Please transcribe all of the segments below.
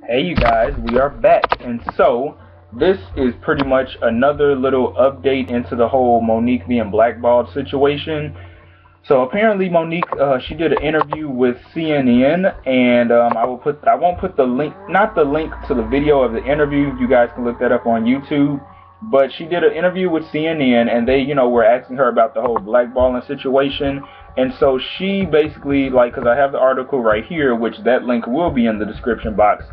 Hey you guys, we are back, and so this is pretty much another little update into the whole Monique being blackballed situation. So apparently Monique, she did an interview with CNN, and I won't put the link, not the link to the video of the interview. You guys can look that up on YouTube. But she did an interview with CNN, and they, were asking her about the whole blackballing situation. And so she basically, like, because I have the article right here, which that link will be in the description box.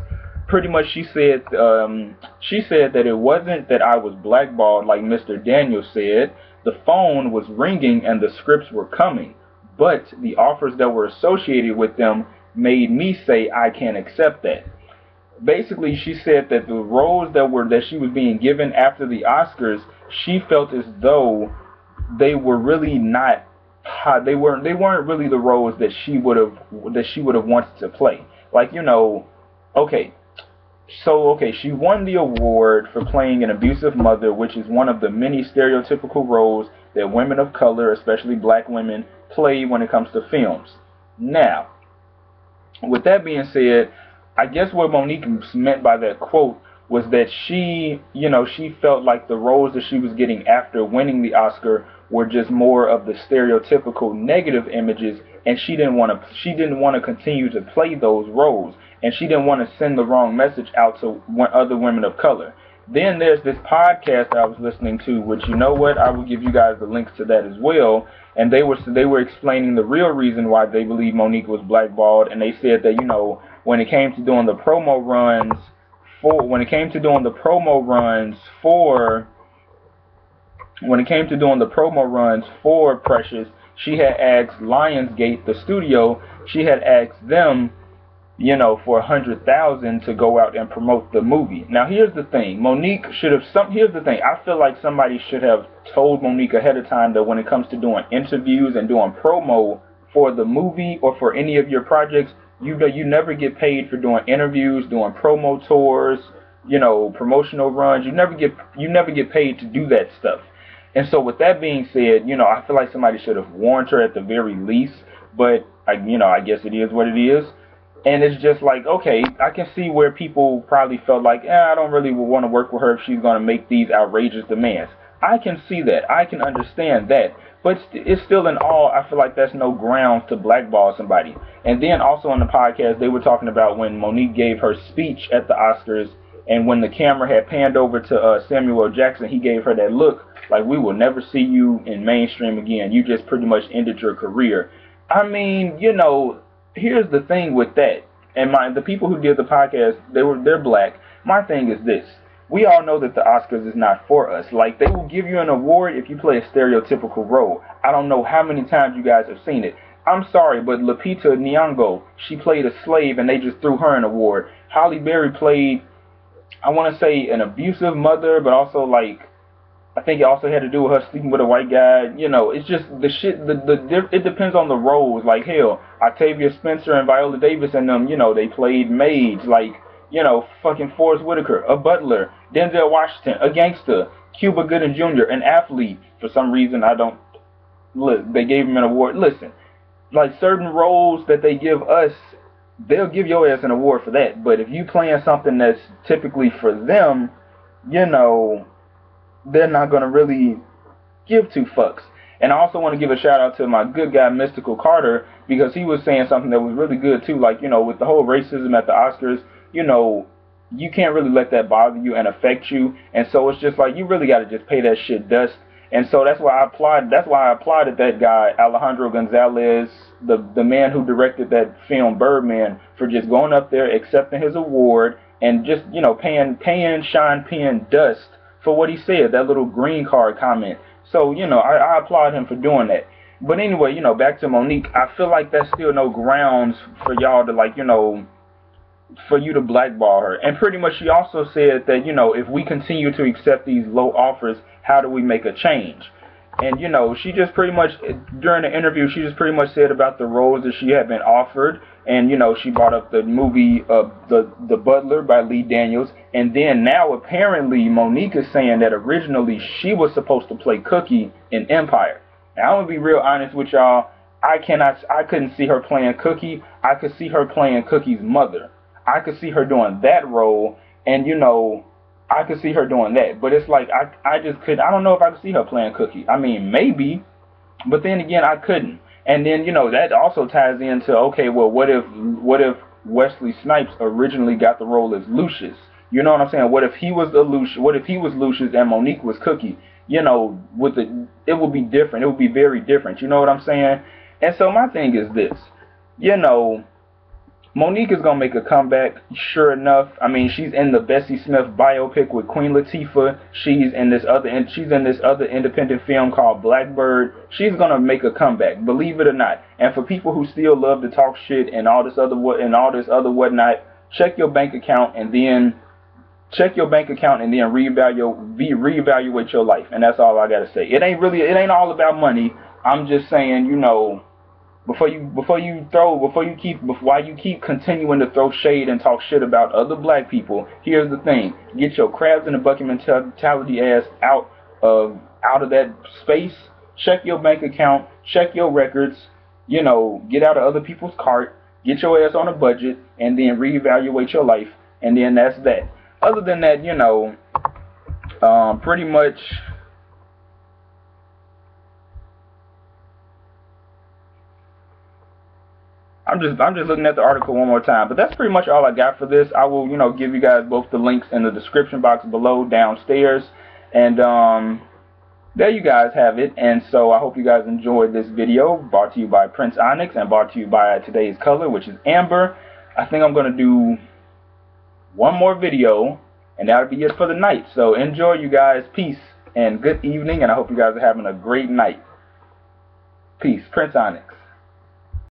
Pretty much, she said that it wasn't that I was blackballed like Mr. Daniel said. The phone was ringing and the scripts were coming, but the offers that were associated with them made me say I can't accept that. Basically, she said that the roles that she was being given after the Oscars, she felt as though they were really not they weren't really the roles that she would have wanted to play. Like, okay. So, okay, she won the award for playing an abusive mother, which is one of the many stereotypical roles that women of color, especially black women, play when it comes to films. Now, with that being said, I guess what Monique meant by that quote was that she felt like the roles that she was getting after winning the Oscar were just more of the stereotypical negative images, and she didn't want to continue to play those roles, and she didn't want to send the wrong message out to other women of color. Then there's this podcast I was listening to, which, you know what, I will give you guys the links to that as well. And they were explaining the real reason why they believe Monique was blackballed, and they said that, when it came to doing the promo runs for Precious, she had asked Lionsgate, the studio, she had asked them, for $100,000 to go out and promote the movie. Now here's the thing, here's the thing, I feel like somebody should have told Monique ahead of time that when it comes to doing interviews and doing promo for the movie or for any of your projects, you never get paid for doing interviews, doing promo tours, promotional runs. You never get paid to do that stuff. And so with that being said, I feel like somebody should have warned her at the very least, but I guess it is what it is. And it's just like, okay, I can see where people probably felt like, I don't really want to work with her if she's going to make these outrageous demands. I can see that. I can understand that. But it's still in all, I feel like that's no grounds to blackball somebody. And then also on the podcast, they were talking about when Monique gave her speech at the Oscars, and when the camera had panned over to Samuel L. Jackson, he gave her that look like, we will never see you in mainstream again. You just pretty much ended your career. I mean, here's the thing with that. And the people who did the podcast, they're black. My thing is this. We all know that the Oscars is not for us. Like, they will give you an award if you play a stereotypical role. I don't know how many times you guys have seen it. I'm sorry, but Lupita Nyong'o, she played a slave and they just threw her an award. Halle Berry played, I want to say, an abusive mother, but also, like, I think it also had to do with her sleeping with a white guy. It's just the shit. It depends on the roles. Like, hell, Octavia Spencer and Viola Davis and them, they played maids. Like, fucking Forrest Whitaker, a butler, Denzel Washington, a gangster, Cuba Gooding Jr., an athlete. For some reason, they gave him an award. Listen, like, certain roles that they give us, they'll give your ass an award for that. But if you playing something that's typically for them, they're not going to really give two fucks. And I also want to give a shout out to my good guy, Mystical Carter, because he was saying something that was really good too. Like, with the whole racism at the Oscars, you can't really let that bother you and affect you. And so it's just like, you really got to just pay that shit dust. And so that's why I applauded that guy, Alejandro Gonzalez, the man who directed that film Birdman, for just going up there, accepting his award, and just, paying Sean Penn dust for what he said, that little green card comment. So, I applaud him for doing that. But anyway, back to Monique, I feel like that's still no grounds for y'all to, like, for you to blackball her. And pretty much she also said that, if we continue to accept these low offers, how do we make a change? And, she just pretty much, during the interview, she just pretty much said about the roles that she had been offered. And, she brought up the movie, The Butler by Lee Daniels. And then now, apparently, Monique is saying that originally she was supposed to play Cookie in Empire. Now, I'm going to be real honest with y'all. I couldn't see her playing Cookie. I could see her playing Cookie's mother. I could see her doing that role, and you know, I could see her doing that. But it's like I just could. I don't know if I could see her playing Cookie. I mean, maybe, but then again, I couldn't. And then you know that also ties into, okay, well, what if Wesley Snipes originally got the role as Lucius? You know what I'm saying? What if he was the Lucius? What if he was Lucius and Monique was Cookie? You know, it would be different. It would be very different. You know what I'm saying? And so my thing is this. You know, Monique is gonna make a comeback, sure enough. I mean, she's in the Bessie Smith biopic with Queen Latifah. She's in this other independent film called Blackbird. She's gonna make a comeback, believe it or not. And for people who still love to talk shit and all this other whatnot, check your bank account and then reevaluate your life. And that's all I gotta say. It ain't all about money. I'm just saying, you know, while you keep continuing to throw shade and talk shit about other black people, here's the thing: get your crabs in the bucket mentality ass out of that space. Check your bank account, check your records, you know, get out of other people's cart, get your ass on a budget, and then reevaluate your life, and then that's that. Other than that, you know, pretty much. I'm just looking at the article one more time, but that's pretty much all I got for this. I will, you know, give you guys both the links in the description box below downstairs, and there you guys have it. And so I hope you guys enjoyed this video, brought to you by Prince Onyx and brought to you by today's color, which is amber. I think I'm gonna do one more video, and that'll be it for the night. So enjoy, you guys. Peace and good evening, and I hope you guys are having a great night. Peace. Prince Onyx.